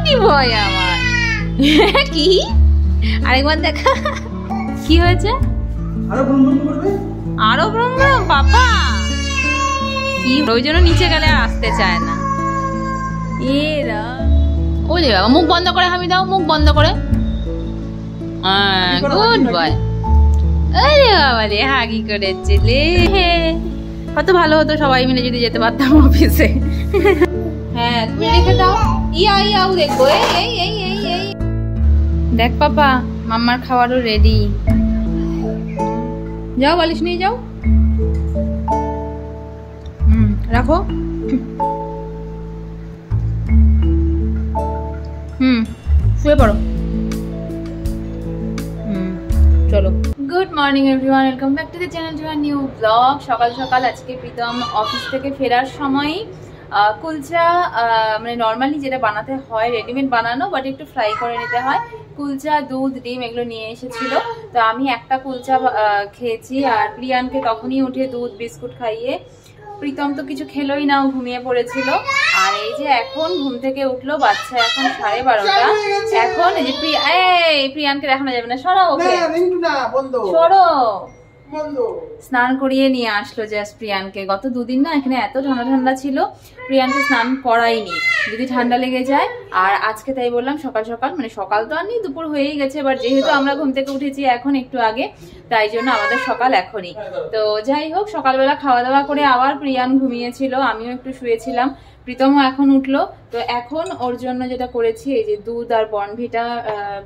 Cutie বয় আমার। কি আরেকবার দেখা কি হয়েছে? আরো ভ্রম ভ্রম করবে, আরো ভ্রম ভ্রম বাবা। কি ওই জন্য নিচে গেলে আর আসতে চায় না। এরা ওরে বাবা, মুখ বন্ধ করে হামি দাও, মুখ বন্ধ করে। Good boy. আরে বাবা রে, হাগি করেছে লে। কত ভালো হতো সবাই মিলে যদি যেতে পারতাম অফিসে। হ্যাঁ তুমি রেখে দাও। ইয়াও দেখো, এই এই এই এই দেখ পাপা, মাম্মার খাওয়ারও রেডি। যাও বালিশ নিয়ে যাও। রাখো। শুয়ে পড়ো। চলো। Good morning everyone, welcome back to the channel to a new blog. সকাল সকাল আজকে প্রীতম অফিস থেকে ফেরার সময় কুলচা, মানে নর্মালি যেটা বানাতে হয় রেডিমেড বানানো, বাট একটু ফ্রাই করে নিতে হয়। কুলচা, দুধ, ডিম এগুলো নিয়ে এসেছিল। তো আমি একটা কুলচা খেয়েছি, আর প্রিয়ানকে তখনই উঠে দুধ বিস্কুট খাইয়ে। প্রীতম তো কিছু খেলোই না, ঘুমিয়ে পড়েছিল। আর এই যে এখন ঘুম থেকে উঠলো, বাচ্চা এখন 12:30। এখন এই যে প্রিয়ানকে দেখানো যাবে না, সরো ওকে, সরো। স্নান করিয়ে নিয়ে আসলো জাস্ট প্রিয়ানকে। গত দুদিন না এখানে এত ঠান্ডা ঠান্ডা ছিল, প্রিয়ানকে স্নান করাইনি যদি ঠান্ডা লেগে যায়। আর আজকে তাই বললাম সকাল সকাল, মানে সকাল তো আর নেই, দুপুর হয়েই গেছে, এবার যেহেতু আমরা ঘুম থেকে উঠেছি এখন একটু আগে, তাই জন্য আমাদের সকাল এখনই। তো যাই হোক, সকালবেলা খাওয়া দাওয়া করে আবার প্রিয়ান ঘুমিয়েছিল, আমিও একটু শুয়েছিলাম। প্রীতমও এখন উঠলো। তো এখন ওর জন্য যেটা করেছি, এই যে দুধ আর বর্নভিটা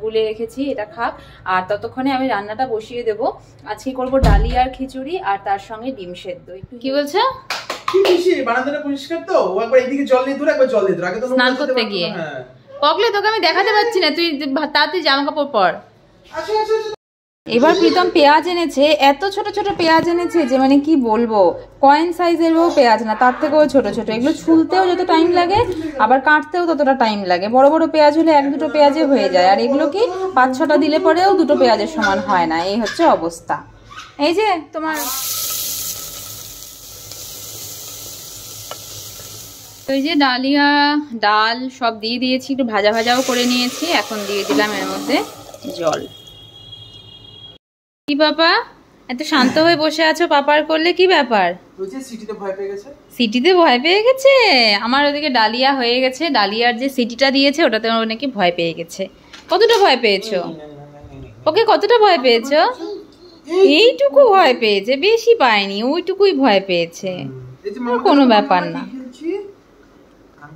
গুলে রেখেছি, এটা খাক। আর ততক্ষণে আমি রান্নাটা বসিয়ে দেবো। আজকে করবো ডালি আর খিচুড়ি, আর তার সঙ্গে ডিম সেদ্ধ। কি বলছে? বারান্দাটা পরিষ্কার তো, একবার এইদিকে জল দিয়ে দূর, একবার জল দিয়ে দূর। আগে তো স্নান করতে গিয়ে পকলে তোকে আমি দেখাতে পাচ্ছি না, তুই তাড়াতাড়ি জামা কাপড় পর। এবার প্রীতম পেঁয়াজ এনেছে, এত ছোট ছোট পেঁয়াজ এনেছে যে মানে কি বলবো, কয়েন সাইজের পেঁয়াজ না, তার থেকেও ছোট ছোট। এগুলো ছুলতেও যত টাইম লাগে, আবার কাটতেও ততটা টাইম লাগে। বড় বড় পেঁয়াজ হলে 1-2 পেঁয়াজে হয়ে যায়, আর এগুলো কি 5-6টা দিলে পরেও 2 পেঁয়াজের সমান হয় না। এই হচ্ছে অবস্থা। এই যে তোমার ওই যে ডালিয়া, ডাল সব দিয়ে দিয়েছি, একটু ভাজা ভাজাও করে নিয়েছি। এখন দিয়ে দিলাম এর মধ্যে জল। কি পাপা এত শান্ত হয়ে বসে আছো? পাপার করলে কি ব্যাপার? সিটিতে ভয় পেয়ে গেছে। সিটিতে ভয় পেয়ে গেছে? আমার ওদিকে ডালিয়া হয়ে গেছে, ডালিয়ার যে সিটিটা দিয়েছে ওটাতে ওর নাকি ভয় পেয়ে গেছে। কতটা ভয় পেয়েছো ওকে? কতটা ভয় পেয়েছো? এইটুকু ভয় পেয়েছে, বেশি পায়নি, ওইটুকুই ভয় পেয়েছে। কোনো ব্যাপার না।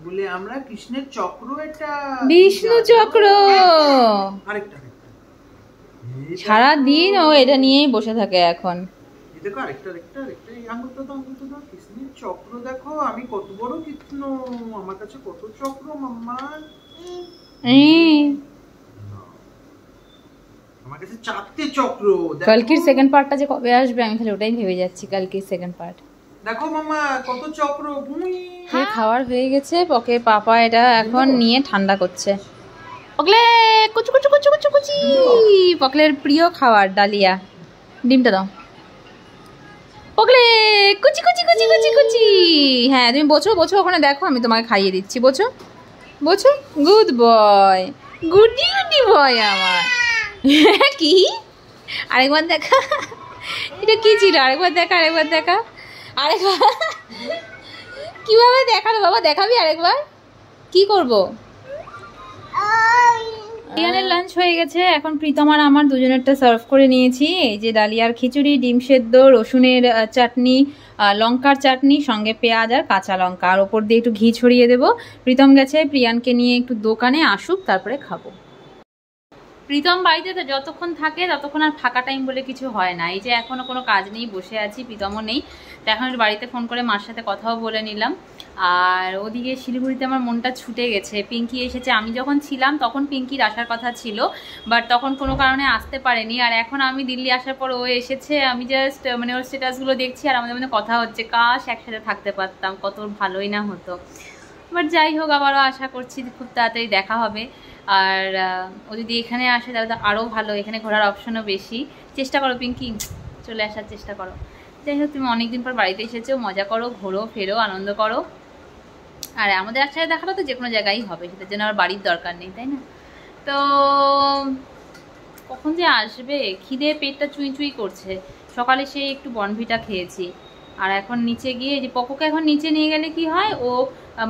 বলে আমরা কৃষ্ণের চক্র, এটা বিষ্ণু চক্র। আরেকটা সারা দিন ও এটা নিয়েই বসে থাকে এখন। দেখো আরেকটা এই আঙ্গুলটা তো কৃষ্ণের চক্র। দেখো আমি কত বড় কৃষ্ণ, আমার কাছে কত চক্র মাম্মা। আমার কাছে 4টে চক্র। কালকির সেকেন্ড পার্টটা যে কবে আসবে আমি খালি ওটাই ভেবে যাচ্ছি। কালকির সেকেন্ড পার্ট দেখো মাম্মা কত চক্র। খাওয়ার হয়ে গেছে, পকে পাপা এটা এখন নিয়ে ঠান্ডা করছে। পকলে কুচু কুচু কুচু কুচু কুচি, পকলের প্রিয় খাবার ডালিয়া। ডিমটা দাও পকলে, কুচি কুচি কুচি কুচি কুচি। হ্যাঁ তুমি বোঝো বোঝো, ওখানে দেখো আমি তোমাকে খাইয়ে দিচ্ছি, বোঝো বোঝো। গুড বয়, গুডি গুডি বয় আমার। কি আরেকবার দেখা, এটা কি ছিল? আরেকবার দেখা, আরেকবার দেখা, আরেকবার। কিভাবে দেখালো বাবা? দেখাবি আরেকবার? কি করবো? প্রিয়ানের লাঞ্চ হয়ে গেছে, এখন প্রীতম আর আমার দুজনেরটা সার্ভ করে নিয়েছি। এই যে ডালিয়ার খিচুড়ি, ডিম সেদ্ধ, রসুনের চাটনি, লঙ্কার চাটনি, সঙ্গে পেঁয়াজ আর কাঁচা লঙ্কা, আর ওপর দিয়ে একটু ঘি ছড়িয়ে দেবো। প্রীতম গেছে প্রিয়ানকে নিয়ে একটু দোকানে, আসুক তারপরে খাবো। প্রীতম বাড়িতে তো যতক্ষণ থাকে ততক্ষণ আর ফাঁকা টাইম বলে কিছু হয় না। এই যে এখনও কোনো কাজ নেই, বসে আছি, প্রীতমও নেই। তো এখন বাড়িতে ফোন করে মার সাথে কথাও বলে নিলাম। আর ওদিকে শিলিগুড়িতে আমার মনটা ছুটে গেছে। পিঙ্কি এসেছে, আমি যখন ছিলাম তখন পিঙ্কির আসার কথা ছিল, বাট তখন কোনো কারণে আসতে পারেনি। আর এখন আমি দিল্লি আসার পর ও এসেছে, আমি জাস্ট মানে ওর স্ট্যাটাসগুলো দেখছি আর আমাদের মধ্যে কথা হচ্ছে, কাশ একসাথে থাকতে পারতাম, কত ভালোই না হতো। বাট যাই হোক, আবারও আশা করছি খুব তাড়াতাড়ি দেখা হবে। আর ও যদি এখানে আসে তাহলে তো আরও ভালো, এখানে ঘোরার অপশনও বেশি। চেষ্টা করো পিঙ্কি, চলে আসার চেষ্টা করো। যাই হোক, তুমি অনেকদিন পর বাড়িতে এসেছো, মজা করো, ঘোরো ফেরো, আনন্দ করো। আর আমাদের একসাথে দেখাটা তো যে কোনো জায়গায় হবে, সেটার জন্য আর বাড়ির দরকার নেই, তাই না? তো কখন যে আসবে, খিদে পেটটা চুই চুই করছে। সকালে সে একটু বনভিটা খেয়েছি, আর এখন নিচে গিয়ে যে পকোকে এখন নিচে নিয়ে গেলে কি হয়, ও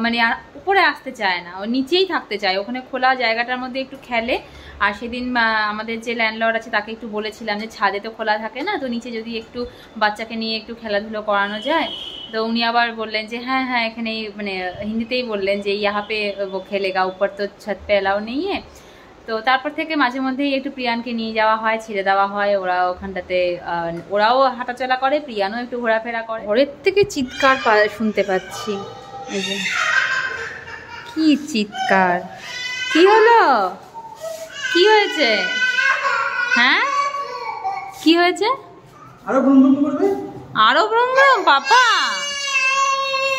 মানে আর উপরে আসতে চায় না, ও নিচেই থাকতে চায়, ওখানে খোলা জায়গাটার মধ্যে একটু খেলে। আর সেদিন আমাদের যে ল্যান্ডলর্ড আছে তাকে একটু বলেছিলাম যে ছাদে তো খোলা থাকে না, তো নিচে যদি একটু বাচ্চাকে নিয়ে একটু খেলাধুলো করানো যায়। তো উনি আবার বললেন যে হ্যাঁ হ্যাঁ এখানেই, মানে হিন্দিতেই বললেন যে ইহা পে ও খেলেগা, উপর তো ছাদ পে এলাও নেই। তো তারপর থেকে মাঝে মধ্যেই একটু প্রিয়ানকে নিয়ে যাওয়া হয়, ছেড়ে দেওয়া হয়, ওরা ওখানটাতে ওরাও হাঁটাচলা করে, প্রিয়ানও একটু ঘোরাফেরা করে। ঘরের থেকে চিৎকার শুনতে পাচ্ছি। এই যে কি চিৎকার, কি হলো, কি হয়েছে? হ্যাঁ কি হয়েছে? আরো ভ্রমণ করবে, আরো ভ্রমণ? পাপা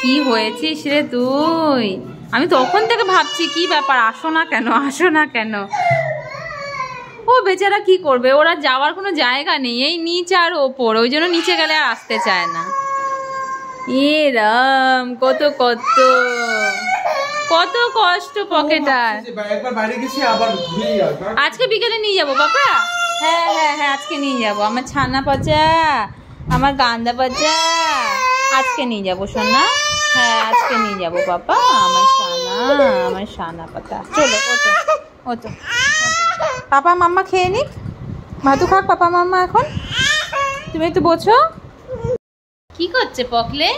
কি হয়েছিস রে তুই? আমি তখন থেকে ভাবছি কি ব্যাপার, আসো না কেন, আসো না কেন। ও বেচারা কি করবে, ওরা যাওয়ার কোনো জায়গা নেই, এই নিচে আর ওপর, ওই জন্য নিচে গেলে আর আসতে চায় না। এ রাম, কত কত কত কষ্ট পকেটার। একবার বাইরে গেছি, আবার ঘুরেই আসব। আজকে বিকেলে নিয়ে যাবো বাবা। হ্যাঁ হ্যাঁ হ্যাঁ আজকে নিয়ে যাবো, আমার ছানা পাচা, আমার গান্দা পাচা, আজকে নিয়ে যাবো সোনা। হ্যাঁ আজকে নিয়ে যাবো বাবা, আমার সানা পাতা। চলো ওতো ওতো, পাপা মাম্মা খেয়ে নিক, ভাতু খাক পাপা মাম্মা এখন, তুমি একটু বোঝো। কি করছে পকলে?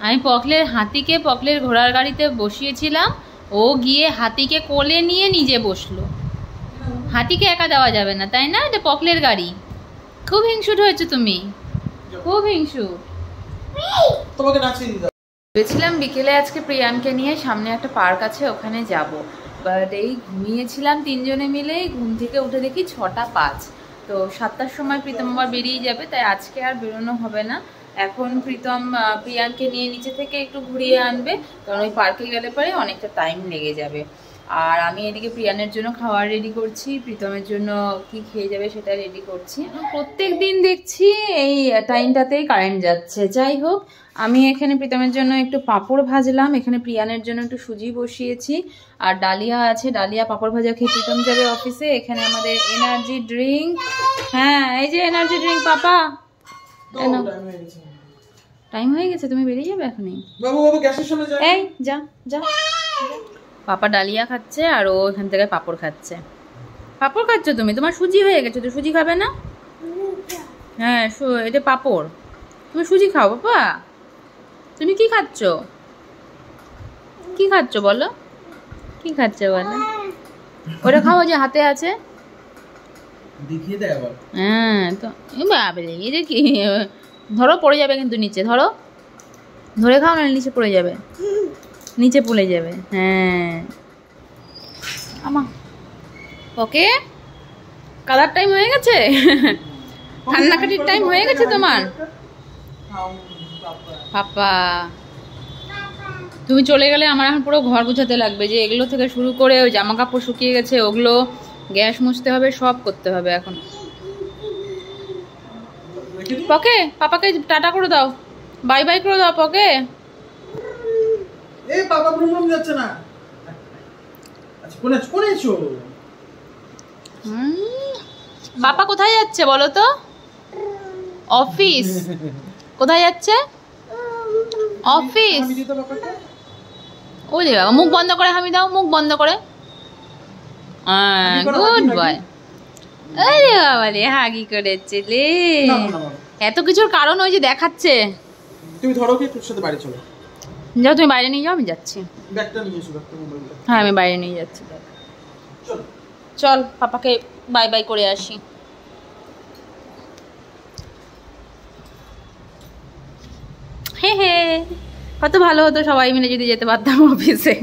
আমি পকলের হাতিকে পকলের ঘোড়ার গাড়িতে বসিয়েছিলাম, ও গিয়ে হাতিকে কোলে নিয়ে নিজে বসলো। হাতিকে একা দেওয়া যাবে না, তাই না? এটা পকলের গাড়ি। খুব হিংসুট হয়েছে তুমি, খুব হিংসুট। তোমাকে নাচিয়ে দিতে ভেবেছিলাম বিকেলে আজকে প্রিয়ানকে নিয়ে সামনে একটা পার্ক আছে ওখানে যাব, বাট এই ঘুমিয়েছিলাম তিনজনে মিলে, ঘুম থেকে উঠে দেখি 6:05। তো 7টার সময় প্রীতম আবার বেরিয়ে যাবে, তাই আজকে আর বেরোনো হবে না। এখন প্রীতম প্রিয়ানকে নিয়ে নিচে থেকে একটু ঘুরিয়ে আনবে, কারণ ওই পার্কে গেলে পরে অনেকটা টাইম লেগে যাবে। আর আমি এদিকে প্রিয়ানের জন্য খাবার রেডি করছি, প্রীতমের জন্য কি খেয়ে যাবে সেটা রেডি করছি। প্রত্যেক দিন দেখছি এই টাইমটাতেই কারেন্ট যাচ্ছে। যাই হোক, আমি এখানে প্রীতমের জন্য একটু পাঁপড় ভাজলাম, এখানে প্রিয়ানের জন্য একটু সুজি বসিয়েছি, আর ডালিয়া আছে, ডালিয়া পাঁপড় ভাজা খেয়ে প্রীতম যাবে অফিসে। এখানে আমাদের এনার্জি ড্রিঙ্ক, হ্যাঁ এই যে এনার্জি ড্রিঙ্ক। পাপা টাইম হয়ে গেছে, তুমি বেরিয়ে যাবে এখনই। এই যা যা। পাপা ডালিয়া খাচ্ছে আর ও এখান থেকে পাঁপড় খাচ্ছে। পাঁপড় খাচ্ছ তুমি? তোমার সুজি হয়ে গেছে, তো সুজি খাবে না? হ্যাঁ এটা পাঁপড়, তুমি সুজি খাও। পাপা তুমি কি খাচ্ছ, কি খাচ্ছ বলো, কি খাচ্ছ বলো? ওটা খাও যে হাতে আছে, দেখিয়ে দেয় আবার। হ্যাঁ তো বাবরে এই যে কি, ধরো পড়ে যাবে কিন্তু নিচে, ধরো ধরে খাও না, নিচে পড়ে যাবে, নিচে পড়ে যাবে। হ্যাঁ আমা ওকে, কালার টাইম হয়ে গেছে, কান্নাকাটির টাইম হয়ে গেছে তোমার। পাপা তুমি চলে গেলে আমার এখন পুরো ঘর গুছাতে লাগবে, যে এগুলো থেকে শুরু করে ওই জামা কাপড় শুকিয়ে গেছে ওগুলো গ্যাস মুছতে হবে, সব করতে হবে এখন। পকে পাপাকে টাটা করে দাও, বাই বাই করে দাও পকে। এই পাপা ভ্রমণ যাচ্ছে না। আচ্ছা কোনে এসো। পাপা কোথায় যাচ্ছে বলো তো? অফিস। কোথায় যাচ্ছে? অফিস। ওই যে বাবা, মুখ বন্ধ করে হামি দাও, মুখ বন্ধ করে। Good boy. আরে বাবা রে, হাগি করেছে লে। এত কিছুর কারণ ওই যে দেখাচ্ছে। তুমি ধরো কি, তোর সাথে বাইরে চলো। যাও তুমি বাইরে নিয়ে যাও, আমি যাচ্ছি। ব্যাগটা নিয়ে এসো, ব্যাগটা মোবাইলটা। হ্যাঁ আমি বাইরে নিয়ে যাচ্ছি। চল চল পাপাকে বাই বাই করে আসি। হে হে, কত ভালো হতো সবাই মিলে যদি যেতে পারতাম অফিসে।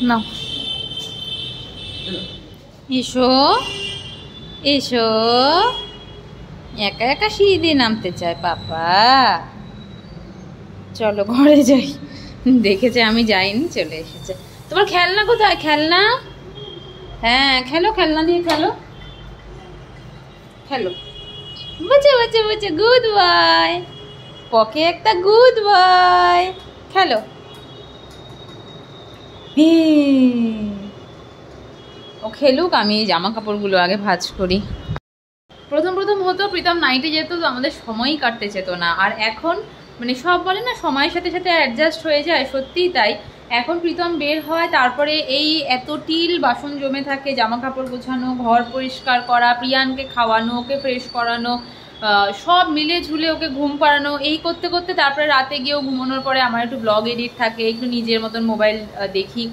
না এসো এসো, একা একা সিঁড়ি দিয়ে নামতে চায় পাপা। চলো ঘরে যাই, দেখেছে আমি যাইনি, চলে এসেছে। তোমার খেলনা কোথায়? খেলনা, হ্যাঁ খেলো, খেলনা দিয়ে খেলো। খেলো। বুঝে বুঝে বুঝে, গুড বয় পকে, একটা গুড বয়। খেলো। ও খেলুক, আমি জামা কাপড়গুলো আগে ভাঁজ করি। প্রথম প্রথম হতো প্রীতম নাইটে যেত, তো আমাদের সময়ই কাটতে যেত না। আর এখন মানে সব বলে না সময়ের সাথে সাথে অ্যাডজাস্ট হয়ে যায়, সত্যিই তাই। এখন প্রীতম বের হয়, তারপরে এই এত টিল বাসন জমে থাকে, জামা কাপড় গোছানো, ঘর পরিষ্কার করা, প্রিয়ানকে খাওয়ানো, ওকে ফ্রেশ করানো, সব মিলে ঝুলে ওকে ঘুম পাড়ানো, এই করতে করতে তারপরে রাতে গিয়েও ঘুমানোর পরে আমার একটু ব্লগ এডিট থাকে, একটু নিজের মতন মোবাইল দেখি,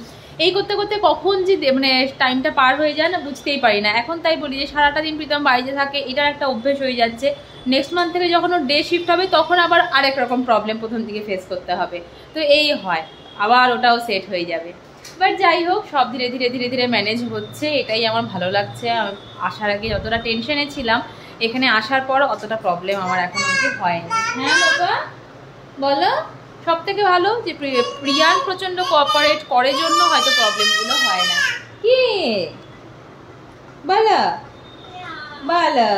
এই করতে করতে কখন যে মানে টাইমটা পার হয়ে যায় না বুঝতেই পারি না। এখন তাই বলি যে সারাটা দিন প্রীতম বাড়িতে থাকে, এটার একটা অভ্যেস হয়ে যাচ্ছে। নেক্সট মান্থ থেকে যখন ওর ডে শিফট হবে তখন আবার আরেক রকম প্রবলেম প্রথম দিকে ফেস করতে হবে। তো এই হয়, আবার ওটাও সেট হয়ে যাবে। বাট যাই হোক, সব ধীরে ধীরে ধীরে ধীরে ম্যানেজ হচ্ছে, এটাই আমার ভালো লাগছে। আসার আগে যতটা টেনশনে ছিলাম, এখানে আসার পর অতটা প্রবলেম আমার এখন অবধি হয়নি। হ্যাঁ বাবা বলো। সব থেকে ভালো যে প্রিয়ান প্রচন্ড কোঅপারেট করে জন্য হয়তো প্রবলেমগুলো হয় না। কি বলো বলো।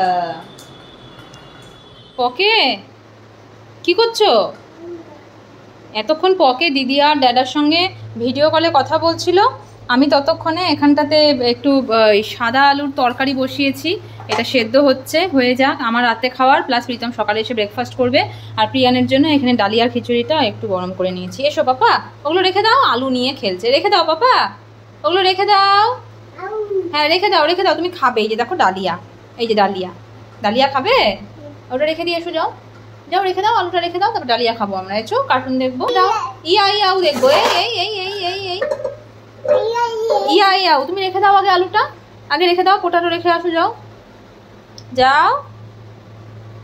পকে কি করছো? এতক্ষণ পকে দিদি আর ড্যাডার সঙ্গে ভিডিও কলে কথা বলছিল, আমি ততক্ষণে এখানটাতে একটু সাদা আলুর তরকারি বসিয়েছি, এটা সেদ্ধ হচ্ছে, হয়ে যাক। আমার রাতে খাওয়ার প্লাস প্রীতম সকালে এসে ব্রেকফাস্ট করবে। আর প্রিয়ানের জন্য এখানে ডালিয়ার খিচুড়িটা একটু গরম করে নিয়েছি। এসো পাপা, ওগুলো রেখে দাও, আলু নিয়ে খেলছে। রেখে দাও পাপা, ওগুলো রেখে দাও। হ্যাঁ রেখে দাও রেখে দাও, তুমি খাবে। এই যে দেখো ডালিয়া, এই যে ডালিয়া, ডালিয়া খাবে? ওটা রেখে দিয়ে এসো, যাও যাও রেখে দাও, আলুটা রেখে দাও, তারপর ডালিয়া খাবো আমরা। এসো কার্টুন দেখবো, দাও ইয়া ইয়াও দেখবো। এই এই এই এই এই এই ইয়া ইয়াও, তুমি রেখে দাও আগে, আলুটা আগে রেখে দাও, পোটাটো রেখে আসো, যাও যাও।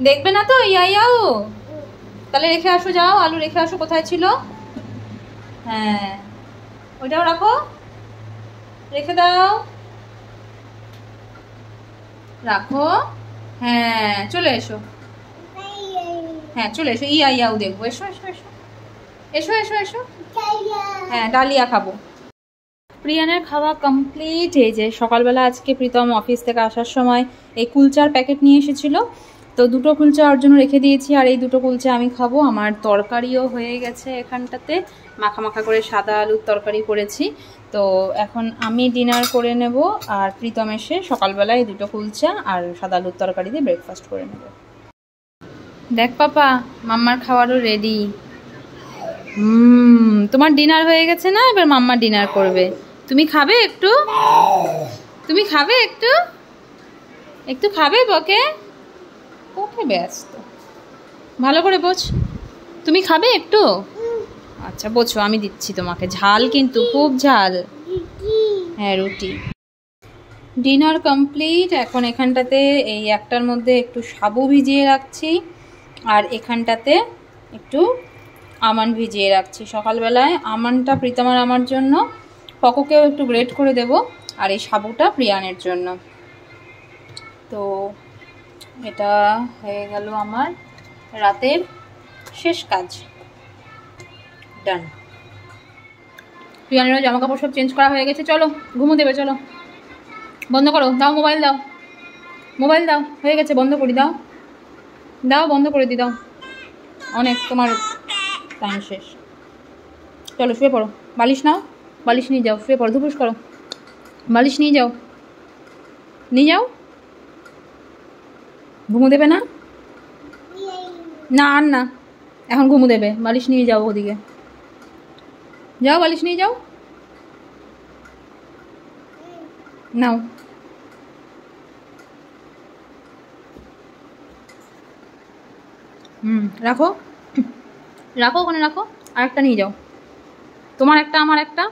দেখবে না তো ইয়া ইয়াও? তাহলে রেখে আসো, যাও আলু রেখে আসো। কোথায় ছিল? হ্যাঁ ওইটাও রাখো, রেখে দাও, রাখো। হ্যাঁ চলে এসো, হ্যাঁ চলে এসো, ইয়া ইয়াও দেখবো। এসো এসো এসো এসো এসো এসো। হ্যাঁ ডালিয়া খাবো। প্রিয়ানের খাওয়া কমপ্লিট। এই যে সকালবেলা আজকে প্রীতম অফিস থেকে আসার সময় এই কুলচার প্যাকেট নিয়ে এসেছিল, তো দুটো কুলচা ওর জন্য রেখে দিয়েছি, আর এই দুটো কুলচা আমি খাবো। আমার তরকারিও হয়ে গেছে, এখানটাতে মাখা মাখা করে সাদা আলুর তরকারি করেছি। তো এখন আমি ডিনার করে নেব, আর প্রীতম এসে সকালবেলায় দুটো কুলচা আর সাদা আলুর তরকারি দিয়ে ব্রেকফাস্ট করে নেব। দেখ পাপা, মাম্মার খাওয়ারও রেডি। তোমার ডিনার হয়ে গেছে না? এবার মাম্মা ডিনার করবে। তুমি খাবে একটু? তুমি খাবে একটু? একটু খাবে বকে? ওকে ব্যস্ত, ভালো করে বোঝ। তুমি খাবে একটু? আচ্ছা বোঝো, আমি দিচ্ছি তোমাকে। ঝাল কিন্তু খুব ঝাল। হ্যাঁ রুটি। Dinner complete. এখন এখানটাতে এই একটার মধ্যে একটু সাবু ভিজিয়ে রাখছি, আর এখানটাতে একটু আমন্ড ভিজিয়ে রাখছি। সকালবেলায় আমন্ডটা প্রীতম আর আমার জন্য, পকোকেও একটু গ্রেট করে দেব, আর এই সাবুটা প্রিয়ানের জন্য। তো এটা হয়ে গেল আমার রাতের শেষ কাজ, ডান। প্রিয়ানেরও জামা কাপড় সব চেঞ্জ করা হয়ে গেছে, চলো ঘুমো দেবে, চলো। বন্ধ করো, দাও মোবাইল দাও, মোবাইল দাও, হয়ে গেছে, বন্ধ করি, দাও দাও, বন্ধ করে দি, দাও। অনেক, তোমার টাইম শেষ। চলো শুয়ে পড়ো, বালিশ নাও, বালিশ নিয়ে যাও, শুয়ে পড়ো, ধুপুস করো, বালিশ নিয়ে যাও, নিয়ে যাও। ঘুমো দেবে না? না আর না, এখন ঘুমো দেবে, বালিশ নিয়ে যাও ওদিকে, যাও বালিশ নিয়ে যাও, নাও। রাখো রাখো, ওখানে রাখো, আর একটা নিয়ে যাও, তোমার একটা আমার একটা।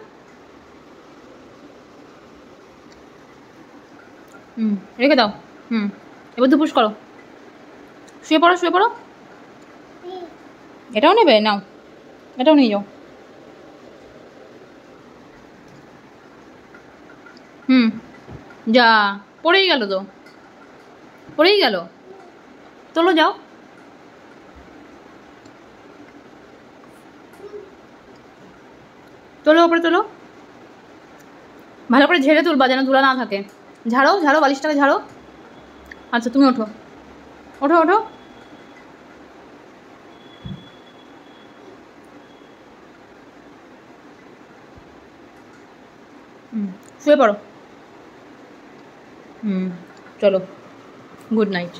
রেখে দাও। এবার ধুপুস করো, শুয়ে পড়ো, শুয়ে পড়ো। এটাও নেবে, নাও এটাও নিয়ে যাও। যা, পড়েই গেল তো, পড়েই গেল, তোলো যাও। তোলো ওপরে তোলো, ভালো করে ঝেড়ে তুলবা যেন ধুলা না থাকে। ঝাড়ো ঝাড়ো, বালিশটাকে ঝাড়ো, আচ্ছা তুমি ওঠো, ওঠো ওঠো। শুয়ে পড়ো। চলো, গুড নাইট।